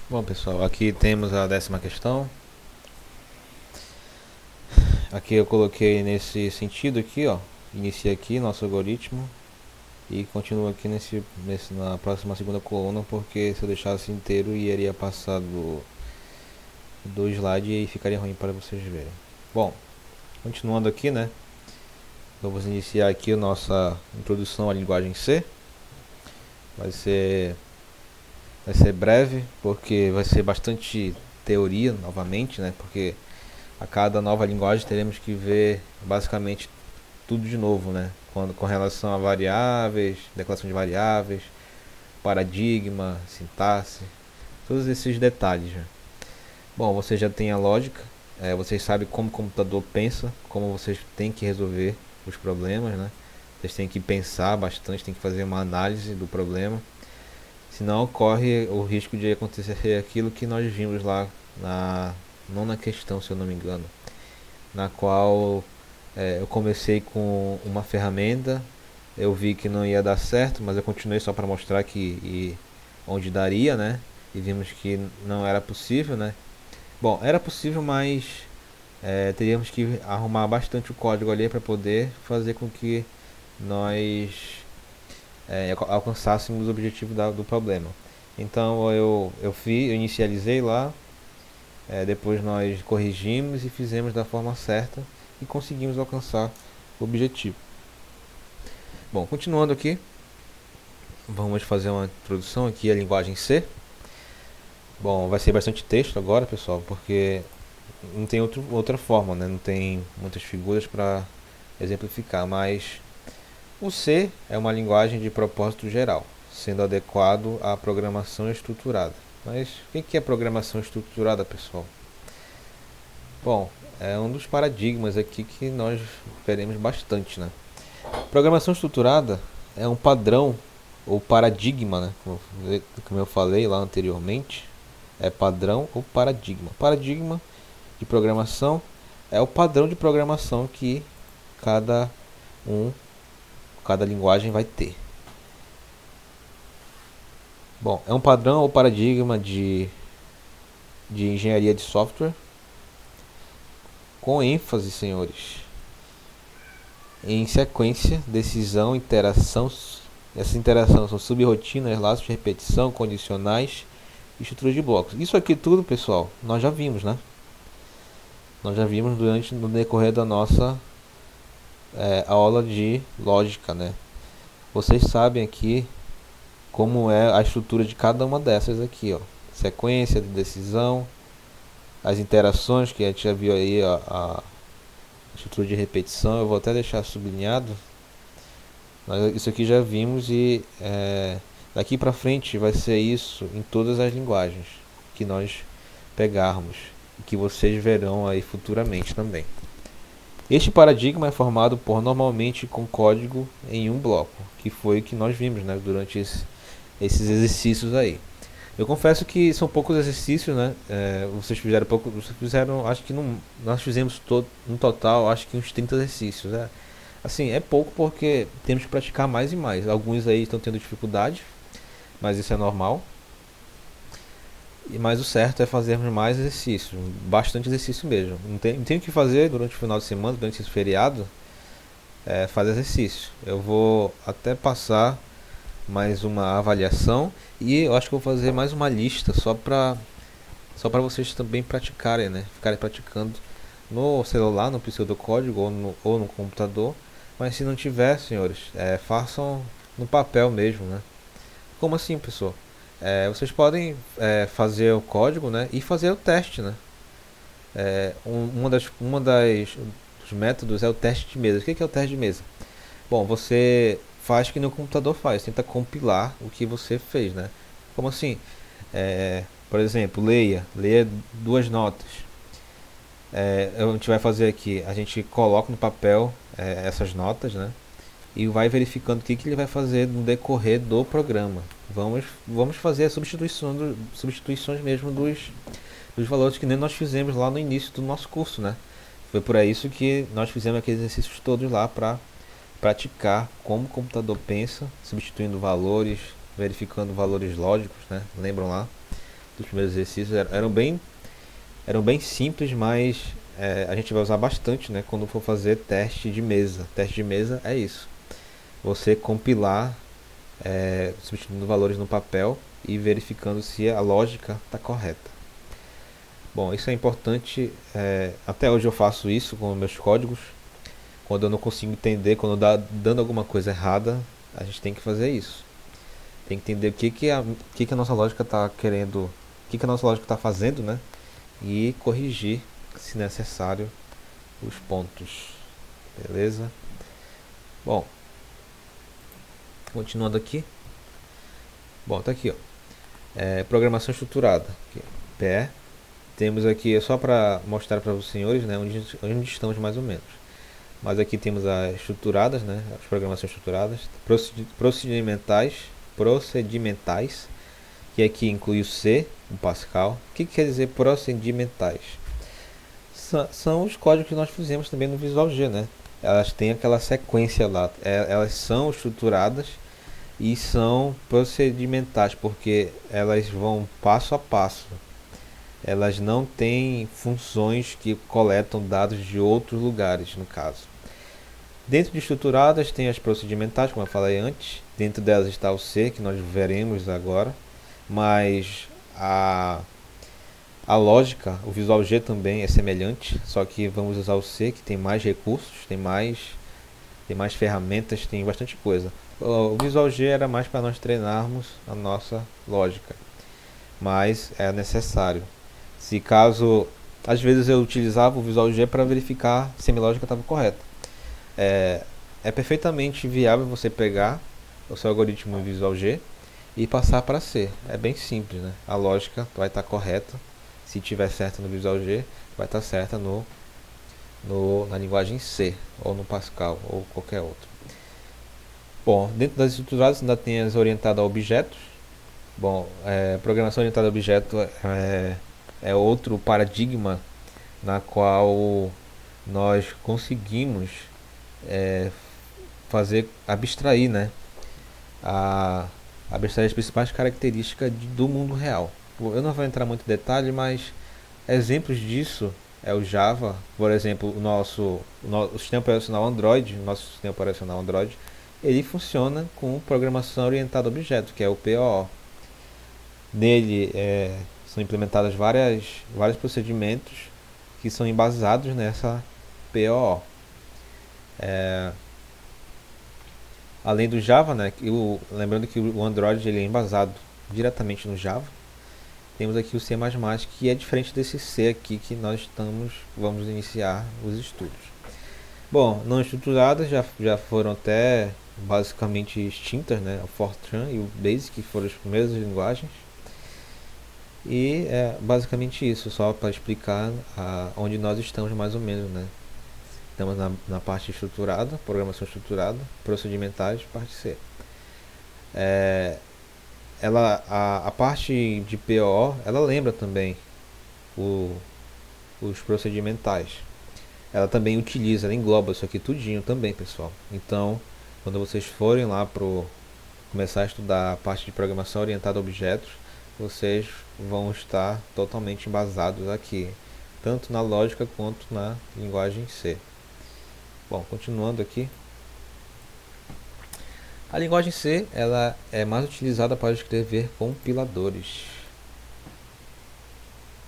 Bom, pessoal, aqui temos a 10ª questão. Aqui eu coloquei nesse sentido aqui, ó. Inicia aqui nosso algoritmo e continua aqui na próxima segunda coluna, porque se eu deixasse inteiro iria passar do slide e ficaria ruim para vocês verem. Bom, continuando aqui, né? Vamos iniciar aqui a nossa introdução à linguagem C. Vai ser breve, porque vai ser bastante teoria novamente, né? Porque a cada nova linguagem teremos que ver basicamente tudo de novo, né? Com relação a variáveis, declaração de variáveis, paradigma, sintaxe, todos esses detalhes. Né? Bom, você já tem a lógica, vocês sabem como o computador pensa, como vocês têm que resolver os problemas, né? Vocês têm que pensar bastante, têm que fazer uma análise do problema, senão corre o risco de acontecer aquilo que nós vimos lá na nona questão, se eu não me engano, na qual eu comecei com uma ferramenta, eu vi que não ia dar certo, mas eu continuei só para mostrar onde daria, né? E vimos que não era possível, né? Bom, era possível, mas teríamos que arrumar bastante o código ali para poder fazer com que nós alcançássemos o objetivo do problema. Então eu inicializei lá, depois nós corrigimos e fizemos da forma certa e conseguimos alcançar o objetivo. Bom, continuando aqui, vamos fazer uma introdução aqui à linguagem C. Bom, vai ser bastante texto agora, pessoal, porque não tem outra forma, né? Não tem muitas figuras para exemplificar, mas o C é uma linguagem de propósito geral, sendo adequado à programação estruturada. Mas o que é programação estruturada, pessoal? Bom, é um dos paradigmas aqui que nós veremos bastante, né? Programação estruturada é um padrão ou paradigma, né? Como eu falei lá anteriormente, é padrão ou paradigma. Paradigma de programação é o padrão de programação que cada linguagem vai ter. Bom, é um padrão ou paradigma de engenharia de software com ênfase, senhores, em sequência, decisão, interação. Essas interações são subrirotinas, laços de repetição, condicionais e estruturas de blocos. Isso aqui tudo, pessoal, nós já vimos, né? Nós já vimos no decorrer da nossa aula de lógica, né? Vocês sabem aqui como é a estrutura de cada uma dessas aqui, ó. Sequência de decisão, as interações que a gente já viu aí, a estrutura de repetição. Eu vou até deixar sublinhado. Isso aqui já vimos e daqui para frente vai ser isso em todas as linguagens que nós pegarmos e que vocês verão aí futuramente também. Este paradigma é formado normalmente com código em um bloco, que foi o que nós vimos, né, durante esses exercícios aí. Eu confesso que são poucos exercícios, né? Vocês fizeram, acho que nós fizemos no total, acho que uns 30 exercícios. Assim, é pouco porque temos que praticar mais e mais. Alguns aí estão tendo dificuldade, mas isso é normal. Mas o certo é fazermos mais exercícios, bastante exercício mesmo. Não tem o que fazer durante o final de semana, durante esse feriado, fazer exercício. Eu vou até passar mais uma avaliação e eu acho que vou fazer mais uma lista só para vocês também praticarem, né? Ficarem praticando no celular, no pseudocódigo ou no computador. Mas se não tiver, senhores, façam no papel mesmo, né? Como assim, pessoal? Vocês podem fazer o código, né, e fazer o teste, né? Dos métodos é o teste de mesa. O que é o teste de mesa? Bom, você faz que no computador faz, tenta compilar o que você fez, né? Como assim? Por exemplo, leia duas notas. A gente vai fazer aqui, a gente coloca no papel essas notas, né? E vai verificando o que ele vai fazer no decorrer do programa. Vamos fazer a substituições mesmo dos valores que nem nós fizemos lá no início do nosso curso, né? Foi por isso que nós fizemos aqueles exercícios todos lá para praticar como o computador pensa, substituindo valores, verificando valores lógicos, né? Lembram lá? dos primeiros exercícios eram bem simples, mas a gente vai usar bastante, né, quando for fazer teste de mesa. Teste de mesa é isso: você compilar, substituindo valores no papel e verificando se a lógica está correta. Bom, isso é importante. Até hoje eu faço isso com meus códigos. Quando eu não consigo entender, quando dá dando alguma coisa errada, a gente tem que fazer isso. Tem que entender o que a nossa lógica está querendo, o que a nossa lógica está fazendo, né? E corrigir, se necessário, os pontos. Beleza? Bom, continuando aqui. Bom, tá aqui, ó. Programação estruturada. Aqui, PE. Temos aqui, só para mostrar para os senhores, né, onde estamos mais ou menos. Mas aqui temos as estruturadas, né, as programações estruturadas, procedimentais, que aqui inclui o C, o Pascal. O que quer dizer procedimentais? São os códigos que nós fizemos também no Visual G, né? Elas têm aquela sequência lá, elas são estruturadas e são procedimentais, porque elas vão passo a passo. Elas não têm funções que coletam dados de outros lugares, no caso. Dentro de estruturadas tem as procedimentais, como eu falei antes. Dentro delas está o C, que nós veremos agora. Mas a lógica, o Visual G também é semelhante, só que vamos usar o C, que tem mais recursos, tem mais ferramentas, tem bastante coisa. O Visual G era mais para nós treinarmos a nossa lógica, mas é necessário. Se caso, às vezes eu utilizava o Visual G para verificar se a minha lógica estava correta. É perfeitamente viável você pegar o seu algoritmo Visual G e passar para C. É bem simples, né? A lógica vai estar correta. Se tiver certa no Visual G, vai estar certa na linguagem C, ou no Pascal, ou qualquer outro. Bom, dentro das estruturadas ainda tem as orientadas a objetos. Bom, programação orientada a objeto é outro paradigma na qual nós conseguimos abstrair, né, abstrair as principais características do mundo real. Eu não vou entrar muito em detalhe, mas exemplos disso é o Java, por exemplo, o sistema operacional Android, nosso sistema operacional Android, ele funciona com programação orientada a objeto, que é o POO. Nele são implementados vários procedimentos que são embasados nessa POO. Além do Java, né, lembrando que o Android ele é embasado diretamente no Java, temos aqui o C++, que é diferente desse C aqui que nós vamos iniciar os estudos. Bom, não estruturadas já foram até basicamente extintas, né, o Fortran e o Basic, que foram as primeiras linguagens. E é basicamente isso, só para explicar onde nós estamos mais ou menos, né? Estamos na parte estruturada, programação estruturada, procedimentais, parte C. A parte de PO, ela lembra também os procedimentais. Ela também utiliza, ela engloba isso aqui tudinho também, pessoal. Então, quando vocês forem lá começar a estudar a parte de programação orientada a objetos, vocês vão estar totalmente embasados aqui, tanto na lógica quanto na linguagem C. Bom, continuando aqui. A linguagem C ela é mais utilizada para escrever compiladores,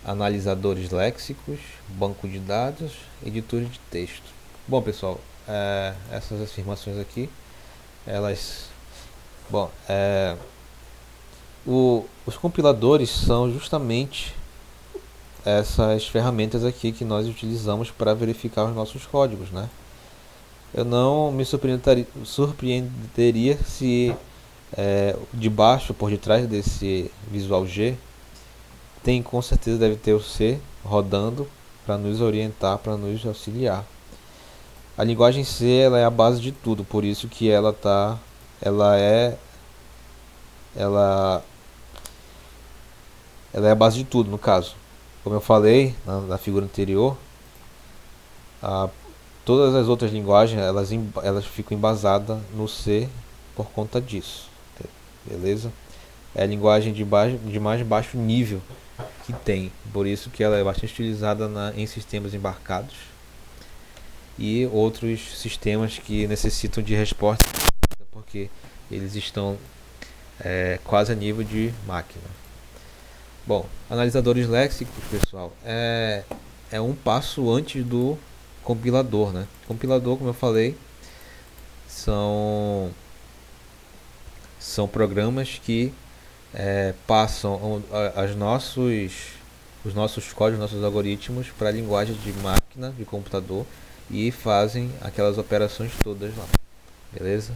analisadores léxicos, banco de dados, editores de texto. Bom, pessoal, essas afirmações aqui, os compiladores são justamente essas ferramentas aqui que nós utilizamos para verificar os nossos códigos, né? Eu não me surpreenderia se por detrás desse Visual G, com certeza deve ter o C rodando para nos orientar, para nos auxiliar. A linguagem C ela é a base de tudo, por isso que ela é a base de tudo, no caso. Como eu falei na figura anterior, todas as outras linguagens elas ficam embasadas no C por conta disso, beleza? é a linguagem de mais baixo nível que tem. Por isso que ela é bastante utilizada em sistemas embarcados e outros sistemas que necessitam de resposta, porque eles estão quase a nível de máquina. Bom, analisadores léxicos, pessoal, é um passo antes do compilador, né? Compilador, como eu falei, são programas que passam os nossos códigos, nossos algoritmos para a linguagem de máquina, de computador, e fazem aquelas operações todas lá, beleza?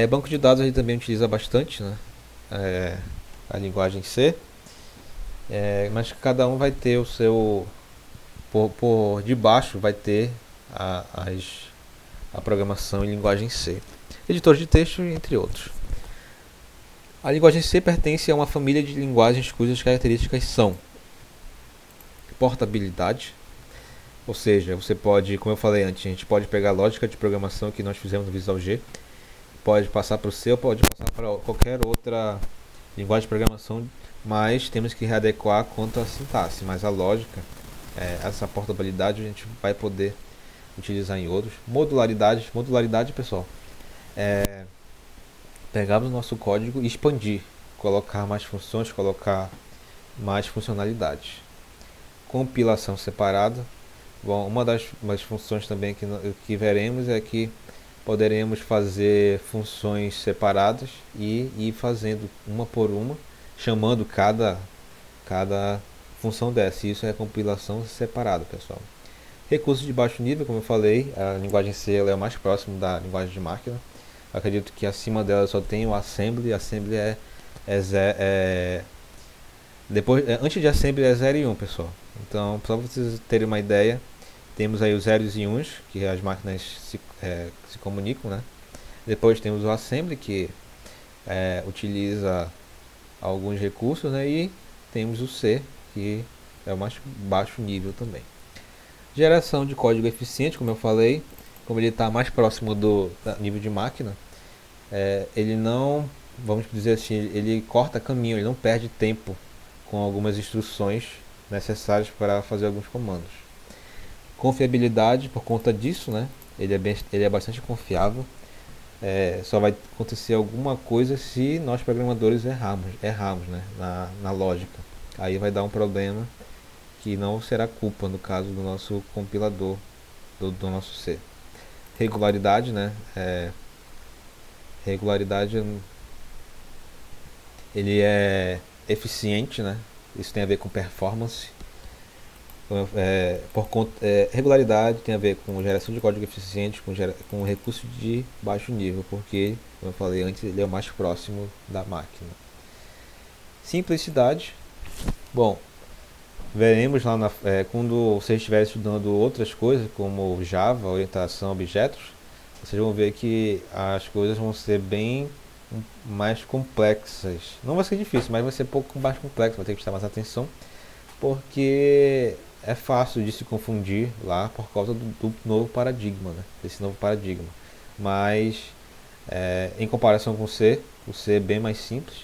Banco de dados a gente também utiliza bastante, né? A linguagem C, mas cada um vai ter o seu, por debaixo vai ter a programação em linguagem C, editor de texto, entre outros. A linguagem C pertence a uma família de linguagens cujas características são portabilidade, ou seja, você pode, como eu falei antes, a gente pode pegar a lógica de programação que nós fizemos no Visual G, pode passar para o C ou pode passar para qualquer outra linguagem de programação, mas temos que readequar quanto à sintaxe, mas a lógica, essa portabilidade a gente vai poder utilizar em outros. Modularidade, pessoal, pegar o nosso código e expandir, colocar mais funções, colocar mais funcionalidades. Compilação separada. Bom, uma das funções também que veremos é que poderemos fazer funções separadas e ir fazendo uma por uma, chamando cada função dessa. Isso é compilação separada, pessoal. Recursos de baixo nível, como eu falei, a linguagem C ela é o mais próximo da linguagem de máquina. Acredito que acima dela só tem o assembly. Assembly antes de assembly é 0 e 1, pessoal. Então, só para vocês terem uma ideia, temos aí os zeros e uns, que as máquinas se comunicam, né? Depois temos o assembly, que utiliza alguns recursos, né? E temos o C, que é o mais baixo nível também. Geração de código eficiente, como eu falei, como ele está mais próximo do nível de máquina, ele não, vamos dizer assim, ele corta caminho, ele não perde tempo com algumas instruções necessárias para fazer alguns comandos. Confiabilidade, por conta disso, né? Ele é bastante confiável. Só vai acontecer alguma coisa se nós programadores errarmos, né? na lógica. Aí vai dar um problema que não será culpa, no caso do nosso compilador, do nosso C. Regularidade, né? Regularidade, ele é eficiente, né? Isso tem a ver com performance. Regularidade tem a ver com geração de código eficiente, com recurso de baixo nível, porque, como eu falei antes, ele é o mais próximo da máquina. Simplicidade. Bom, veremos lá quando você estiver estudando outras coisas, como Java, orientação a objetos, vocês vão ver que as coisas vão ser bem mais complexas. Não vai ser difícil, mas vai ser um pouco mais complexo, vai ter que prestar mais atenção, porque é fácil de se confundir lá por causa do novo paradigma, né? Desse novo paradigma. Mas em comparação com o C é bem mais simples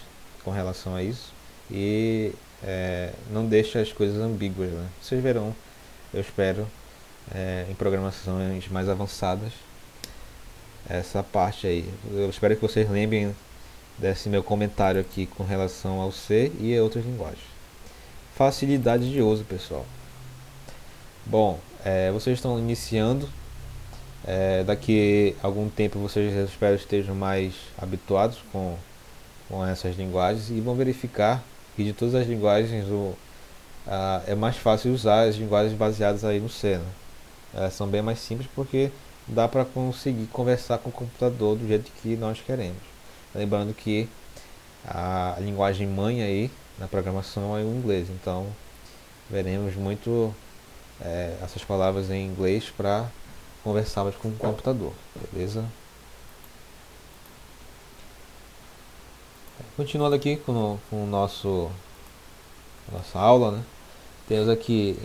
com relação a isso e não deixa as coisas ambíguas, né? Vocês verão, eu espero, em programações mais avançadas, essa parte aí. Eu espero que vocês lembrem desse meu comentário aqui com relação ao C e a outras linguagens. Facilidade de uso, pessoal. Bom, vocês estão iniciando, daqui a algum tempo vocês, eu espero, estejam mais habituados com essas linguagens e vão verificar que de todas as linguagens é mais fácil usar as linguagens baseadas aí no C, né? Elas são bem mais simples porque dá para conseguir conversar com o computador do jeito que nós queremos. Lembrando que a linguagem mãe aí na programação é o inglês, então veremos muito essas palavras em inglês para conversarmos com o computador, beleza? Continuando aqui com nossa aula, né? Temos aqui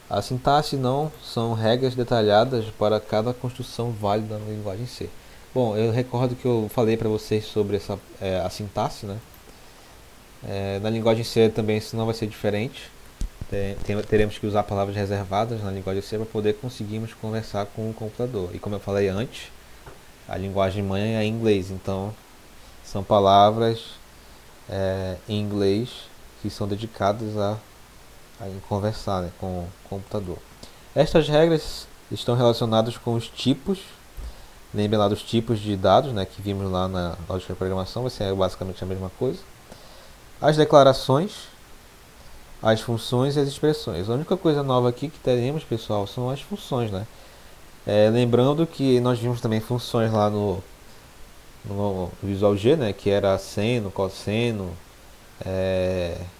a sintaxe, não são regras detalhadas para cada construção válida na linguagem C. Bom, eu recordo que eu falei para vocês sobre a sintaxe, né? Na linguagem C também isso não vai ser diferente. Teremos que usar palavras reservadas na linguagem C para poder conseguirmos conversar com o computador. E como eu falei antes, a linguagem mãe é inglês, então são palavras em inglês que são dedicadas a conversar, né, com o computador. Estas regras estão relacionadas com os tipos. Lembre lá dos tipos de dados, né, que vimos lá na lógica de programação, vai ser basicamente a mesma coisa. As declarações, as funções e as expressões. A única coisa nova aqui que teremos, pessoal, são as funções, né? Lembrando que nós vimos também funções lá no Visual G, né, que era seno, cosseno,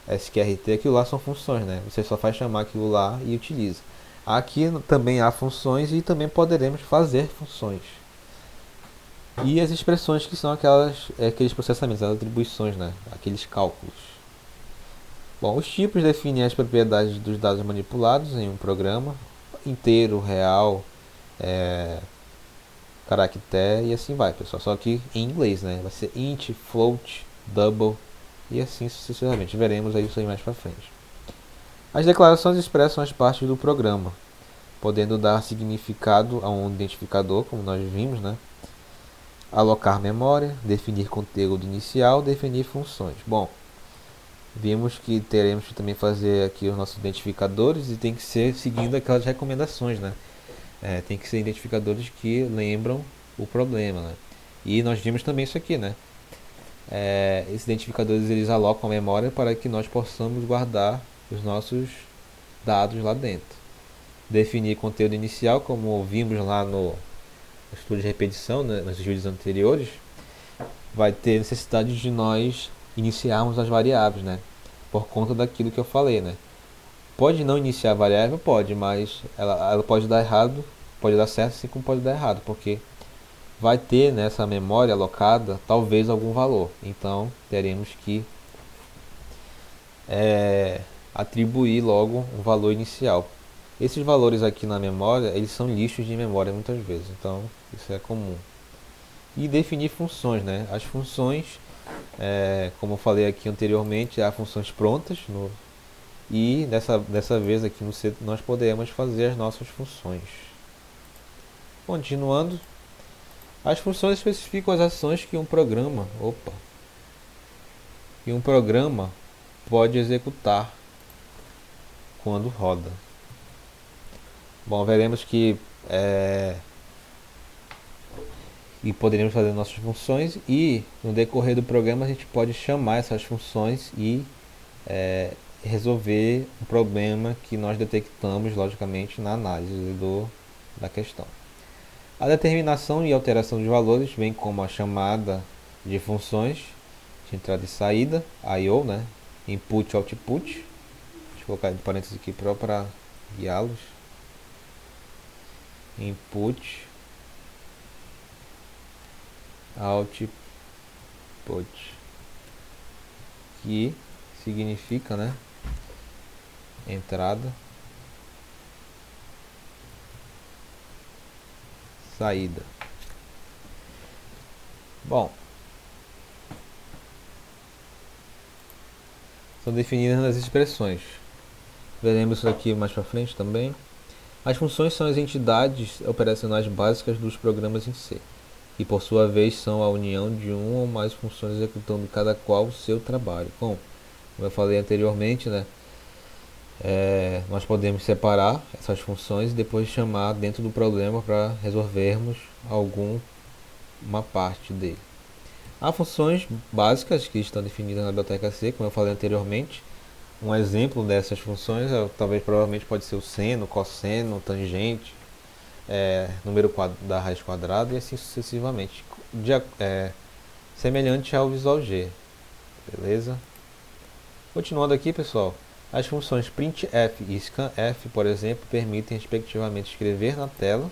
SQRT, aquilo lá são funções, né? Você só faz chamar aquilo lá e utiliza. Aqui também há funções e também poderemos fazer funções. E as expressões, que são aqueles processamentos, as atribuições, né? Aqueles cálculos. Bom, os tipos definem as propriedades dos dados manipulados em um programa, inteiro, real, caractere e assim vai, pessoal. Só que em inglês, né? Vai ser int, float, double e assim sucessivamente. Veremos isso aí mais pra frente. As declarações expressam as partes do programa, podendo dar significado a um identificador, como nós vimos, né? Alocar memória, definir conteúdo inicial, definir funções. Bom, vimos que teremos que também fazer aqui os nossos identificadores e tem que ser seguindo aquelas recomendações, né? Tem que ser identificadores que lembram o problema, né? E nós vimos também isso aqui, né? Esses identificadores eles alocam a memória para que nós possamos guardar os nossos dados lá dentro. Definir conteúdo inicial, como vimos lá no estudo de repetição, né, nos vídeos anteriores, vai ter necessidade de nós iniciarmos as variáveis, né? Por conta daquilo que eu falei, né? Pode não iniciar a variável? Pode, mas ela pode dar errado, pode dar certo, assim como pode dar errado, porque vai ter nessa memória alocada talvez algum valor. Então teremos que atribuir logo um valor inicial. Esses valores aqui na memória, eles são lixos de memória muitas vezes, então isso é comum. E definir funções, né? As funções, como eu falei aqui anteriormente, há funções prontas e dessa vez aqui no C nós podemos fazer as nossas funções. Continuando, as funções especificam as ações que um programa pode executar quando roda. Bom, veremos que e poderíamos fazer nossas funções e no decorrer do programa a gente pode chamar essas funções e resolver o problema que nós detectamos logicamente na análise da questão. A determinação e alteração de valores vem como a chamada de funções de entrada e saída, I/O, né? Input, output. Deixa eu colocar em parênteses aqui para guiá-los. Input, output, que significa, né, entrada, saída. Bom, são definidas nas expressões. Veremos isso aqui mais para frente também. As funções são as entidades operacionais básicas dos programas em C, que por sua vez são a união de uma ou mais funções executando cada qual o seu trabalho. Como eu falei anteriormente, né, nós podemos separar essas funções e depois chamar dentro do problema para resolvermos uma parte dele. Há funções básicas que estão definidas na biblioteca C, como eu falei anteriormente. Um exemplo dessas funções provavelmente pode ser o seno, cosseno, tangente, número da raiz quadrada e assim sucessivamente, semelhante ao Visual G, beleza? Continuando aqui, pessoal, as funções printf e scanf, por exemplo, permitem respectivamente escrever na tela.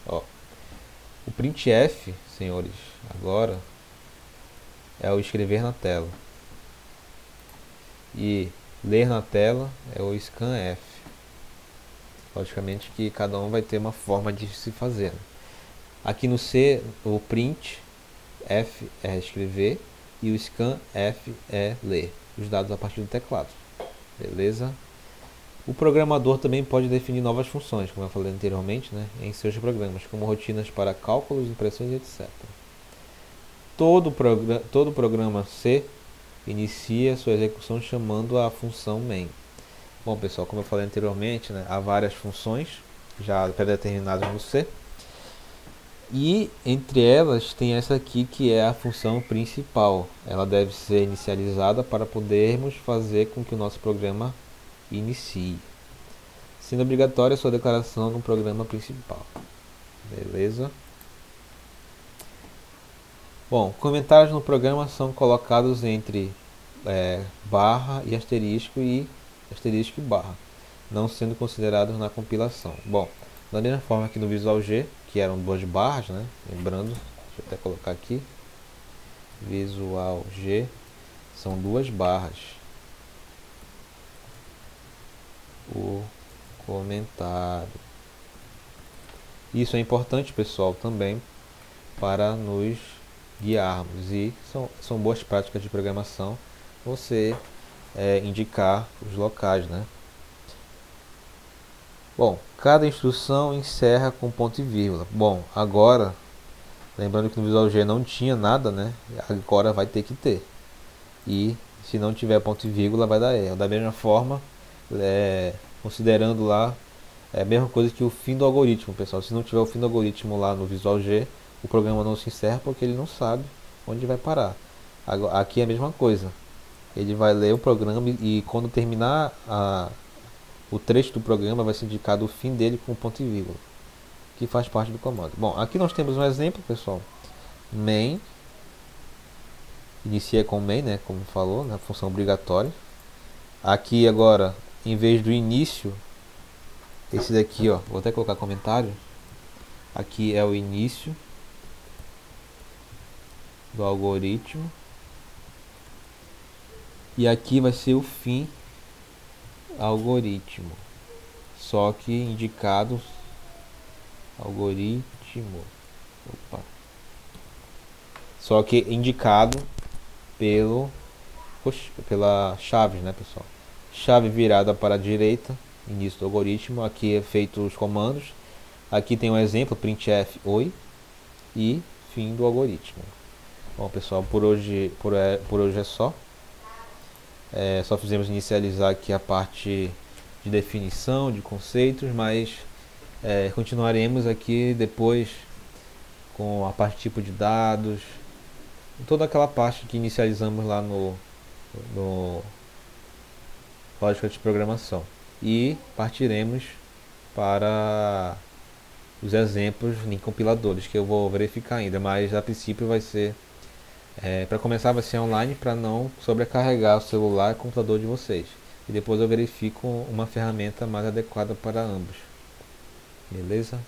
O printf, senhores, agora é o escrever na tela e ler na tela é o scanf. Logicamente que cada um vai ter uma forma de se fazer. Aqui no C, o print F é escrever e o scanf é ler. os dados a partir do teclado. Beleza? O programador também pode definir novas funções, como eu falei anteriormente, né, em seus programas, como rotinas para cálculos, impressões, etc. Todo programa C inicia sua execução chamando a função main. Bom, pessoal, como eu falei anteriormente, né, há várias funções já pré-determinadas no C. E entre elas tem essa aqui que é a função principal. Ela deve ser inicializada para podermos fazer com que o nosso programa inicie, sendo obrigatória a sua declaração no programa principal. Beleza? Bom, comentários no programa são colocados entre barra e asterisco e barra, não sendo considerados na compilação. Bom, da mesma forma que no Visual G, que eram duas barras, né? Lembrando, deixa eu até colocar aqui, Visual G são duas barras. O comentário. Isso é importante, pessoal, também para nos guiarmos, e são boas práticas de programação você indicar os locais, né? Bom, cada instrução encerra com ponto e vírgula. Bom, agora, lembrando que no Visual G não tinha nada, né? Agora vai ter que ter. E se não tiver ponto e vírgula vai dar erro. Da mesma forma, considerando lá, é a mesma coisa que o fim do algoritmo, pessoal. Se não tiver o fim do algoritmo lá no Visual G, o programa não se encerra porque ele não sabe onde vai parar. Aqui é a mesma coisa. Ele vai ler o programa e quando terminar o trecho do programa vai ser indicado o fim dele com ponto e vírgula, que faz parte do comando. Bom, aqui nós temos um exemplo, pessoal. Main inicia com main, né, como falou, na função obrigatória. Aqui agora, em vez do início, esse daqui, ó, vou até colocar comentário. Aqui é o início do algoritmo e aqui vai ser o fim algoritmo, só que indicado algoritmo, só que indicado pela chave, né, pessoal? Chave virada para a direita, início do algoritmo. Aqui é feito os comandos. Aqui tem um exemplo, printf oi e fim do algoritmo. Bom, pessoal, por hoje é só. Só fizemos inicializar aqui a parte de definição de conceitos, mas continuaremos aqui depois com a parte tipo de dados, toda aquela parte que inicializamos lá no lógica de programação, e partiremos para os exemplos em compiladores que eu vou verificar ainda, mas a princípio vai ser para começar vai ser online, para não sobrecarregar o celular e o computador de vocês, e depois eu verifico uma ferramenta mais adequada para ambos. Beleza?